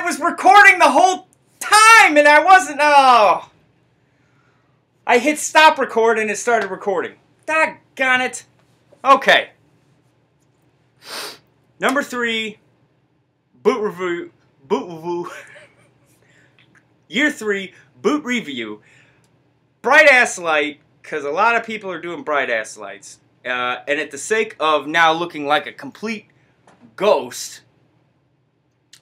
was recording the whole time and I wasn't. Oh. I hit stop record and it started recording. Doggone it. Okay. Number 3, boot review. Year 3, boot review. Bright ass light, because a lot of people are doing bright ass lights. And at the sake of now looking like a complete ghost,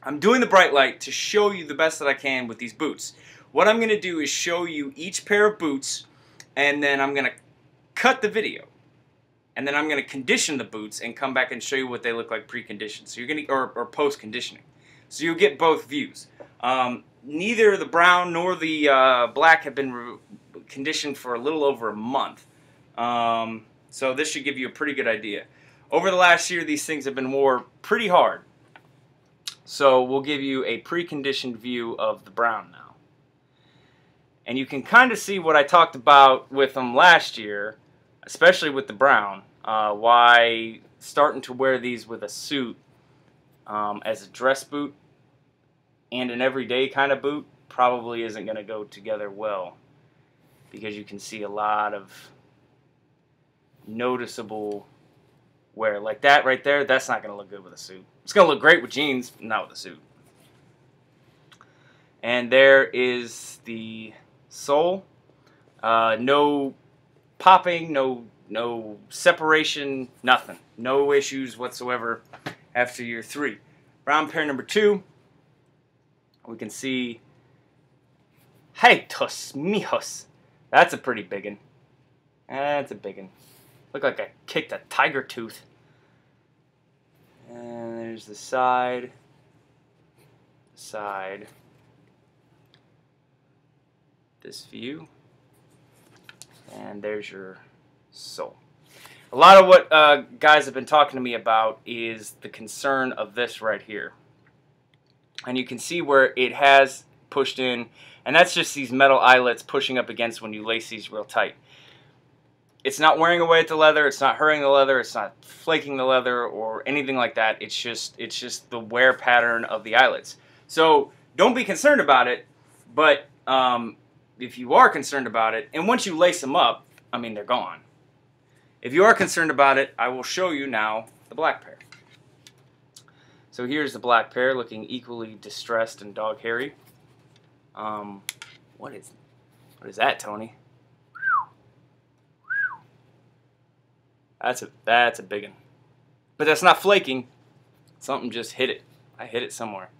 I'm doing the bright light to show you the best that I can with these boots. What I'm going to do is show you each pair of boots, and then I'm going to cut the video. And then I'm going to condition the boots and come back and show you what they look like pre-conditioned. So you're going to, or post-conditioning. So you'll get both views. Neither the brown nor the black have been conditioned for a little over a month. So this should give you a pretty good idea. Over the last year, these things have been worn pretty hard. So we'll give you a pre-conditioned view of the brown now. And you can kind of see what I talked about with them last year, especially with the brown, why starting to wear these with a suit as a dress boot and an everyday kind of boot probably isn't going to go together well, because you can see a lot of noticeable wear. Like that right there, that's not going to look good with a suit. It's going to look great with jeans, not with a suit. And there is the sole. No popping, no separation, nothing. No issues whatsoever after year 3. Brown pair number 2. We can see, hey, tus mijos. That's a pretty big one. That's a big one. Look like I kicked a tiger tooth. And there's the side. This view. And there's your sole. A lot of what guys have been talking to me about is the concern of this right here. And you can see where it has pushed in, and that's just these metal eyelets pushing up against when you lace these real tight. It's not wearing away at the leather, it's not hurting the leather, it's not flaking the leather or anything like that. It's just the wear pattern of the eyelets. So don't be concerned about it, but if you are concerned about it, and once you lace them up, I mean, they're gone. If you are concerned about it, I will show you now the black pair. So here's the black pair looking equally distressed and dog-hairy. What is that, Tony? That's a big one. But that's not flaking. Something just hit it. I hit it somewhere.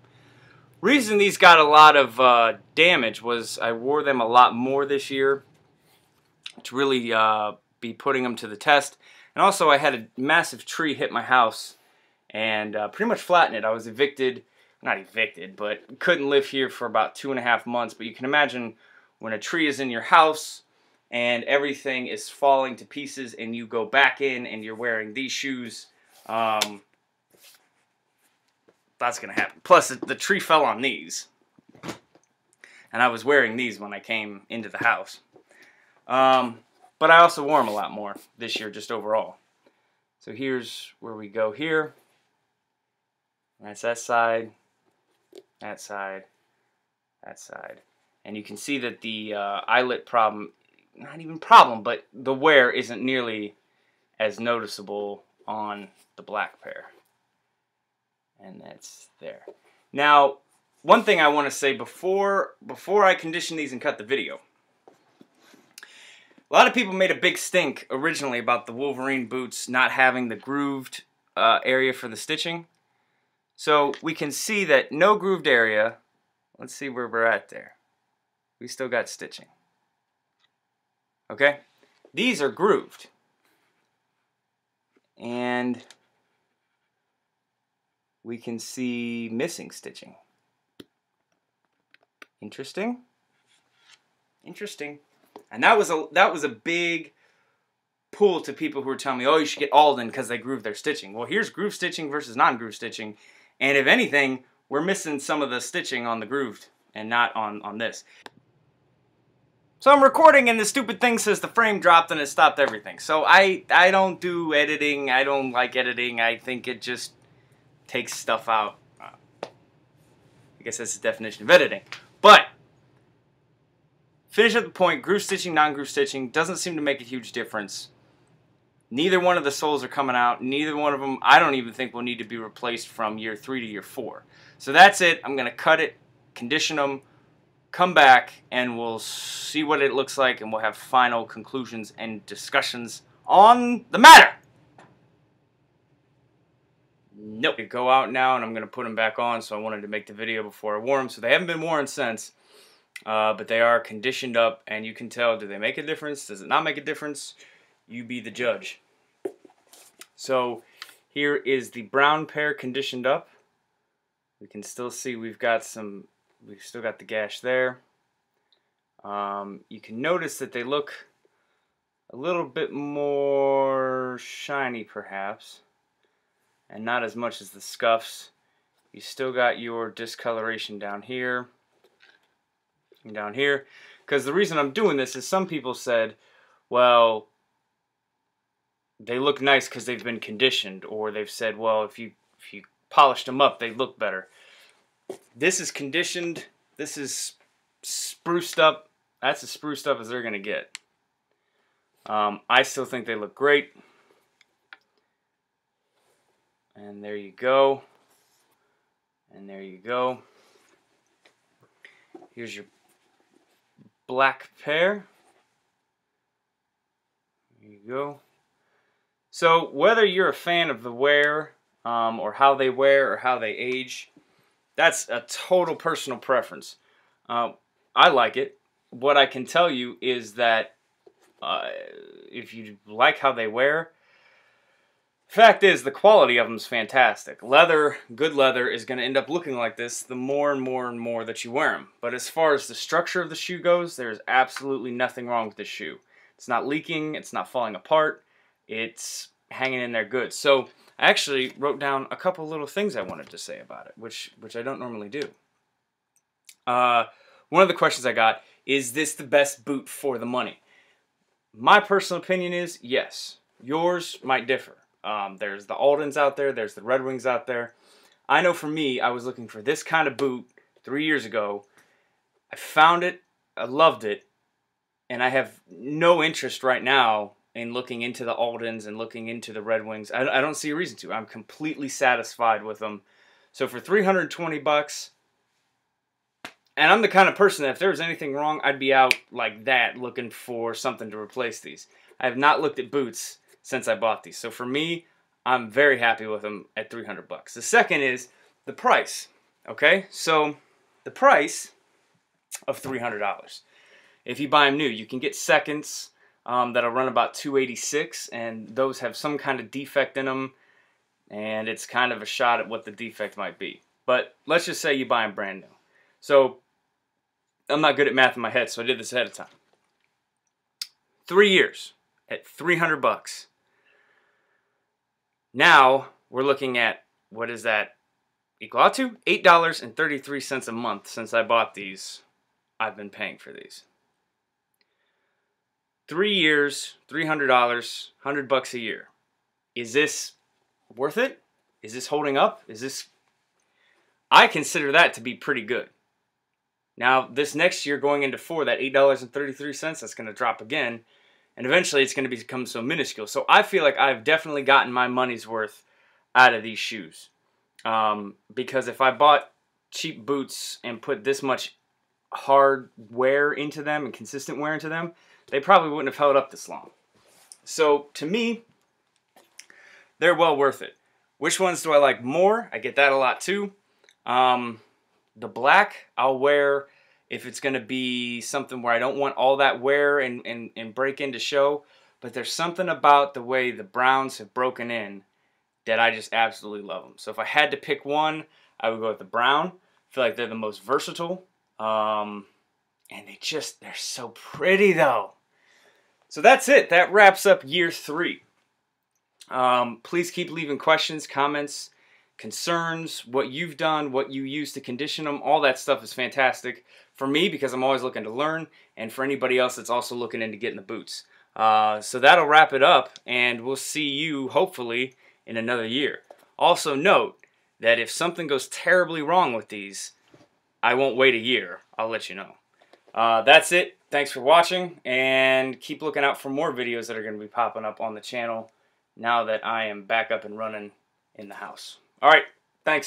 Reason these got a lot of damage was I wore them a lot more this year to really be putting them to the test. And also I had a massive tree hit my house and pretty much flatten it. I was evicted, not evicted, but couldn't live here for about 2.5 months. But you can imagine when a tree is in your house and everything is falling to pieces and you go back in and you're wearing these shoes, that's going to happen. Plus, the tree fell on these. And I was wearing these when I came into the house. But I also wore them a lot more this year, just overall. So here's where we go here. That's that side, that side, that side. And you can see that the eyelet problem, not even problem, but the wear isn't nearly as noticeable on the black pair. And that's there. Now, one thing I want to say before I condition these and cut the video. A lot of people made a big stink originally about the Wolverine boots not having the grooved area for the stitching. So we can see that no grooved area. Let's see where we're at there. We still got stitching. Okay? These are grooved. And we can see missing stitching. Interesting. Interesting. And that was a big pull to people who were telling me, oh, you should get Alden because they groove their stitching. Well, here's groove stitching versus non-groove stitching. And if anything, we're missing some of the stitching on the grooved and not on this. So I'm recording and the stupid thing says the frame dropped and it stopped everything. So I don't do editing. I don't like editing. I think it just takes stuff out. I guess that's the definition of editing. But finish up the point, groove stitching, non-groove stitching, doesn't seem to make a huge difference. Neither one of the soles are coming out. Neither one of them, I don't even think, will need to be replaced from year 3 to year 4. So that's it. I'm going to cut it, condition them, come back, and we'll see what it looks like, and we'll have final conclusions and discussions on the matter. Nope. They go out now, and I'm going to put them back on, so I wanted to make the video before I wore them. So they haven't been worn since, but they are conditioned up, and you can tell, do they make a difference? Does it not make a difference? You be the judge. So here is the brown pair conditioned up. We can still see we've still got the gash there. You can notice that they look a little bit more shiny perhaps, and not as much as the scuffs. You still got your discoloration down here and down here. Because the reason I'm doing this is some people said, well, they look nice because they've been conditioned, or they've said, well, if you polished them up, they look better. This is conditioned. This is spruced up. That's as spruced up as they're going to get. I still think they look great. And there you go. And there you go. Here's your black pair. There you go. So whether you're a fan of the wear, or how they wear, or how they age, that's a total personal preference. I like it. What I can tell you is that if you like how they wear, fact is the quality of them is fantastic. Leather, good leather, is going to end up looking like this the more and more and more that you wear them. But as far as the structure of the shoe goes, there's absolutely nothing wrong with this shoe. It's not leaking. It's not falling apart. It's hanging in there good. So I actually wrote down a couple little things I wanted to say about it, which I don't normally do. One of the questions I got, is this the best boot for the money? My personal opinion is yes. Yours might differ. There's the Aldens out there. There's the Red Wings out there. I know for me, I was looking for this kind of boot 3 years ago. I found it. I loved it. And I have no interest right now in looking into the Aldens and looking into the Red Wings. I don't see a reason to. I'm completely satisfied with them. So for $320, and I'm the kind of person that if there was anything wrong, I'd be out like that looking for something to replace these. I have not looked at boots since I bought these. So for me, I'm very happy with them at $300. The second is the price. Okay, so the price of $300. If you buy them new, you can get seconds that'll run about $286, and those have some kind of defect in them, and it's kind of a shot at what the defect might be. But let's just say you buy them brand new. So I'm not good at math in my head, so I did this ahead of time. 3 years at $300. Now we're looking at, what does that equal out to? $8.33 a month since I bought these. I've been paying for these. 3 years, $300, $100 a year. Is this worth it? Is this holding up? Is this? I consider that to be pretty good. Now, this next year going into 4, that $8.33, that's going to drop again. And eventually it's going to become so minuscule. So I feel like I've definitely gotten my money's worth out of these shoes. Because if I bought cheap boots and put this much hard wear into them and consistent wear into them, they probably wouldn't have held up this long. So to me, they're well worth it. Which ones do I like more? I get that a lot too. The black I'll wear if it's going to be something where I don't want all that wear and break into show. But there's something about the way the browns have broken in that I just absolutely love them. So if I had to pick one, I would go with the brown. I feel like they're the most versatile. And they're so pretty though. So that's it. That wraps up year 3. Please keep leaving questions, comments, concerns, what you've done, what you use to condition them. All that stuff is fantastic for me because I'm always looking to learn, and for anybody else that's also looking into getting the boots. So that'll wrap it up, and we'll see you hopefully in another year. Also note that if something goes terribly wrong with these, I won't wait a year. I'll let you know. That's it. Thanks for watching, and keep looking out for more videos that are going to be popping up on the channel now that I am back up and running in the house. All right.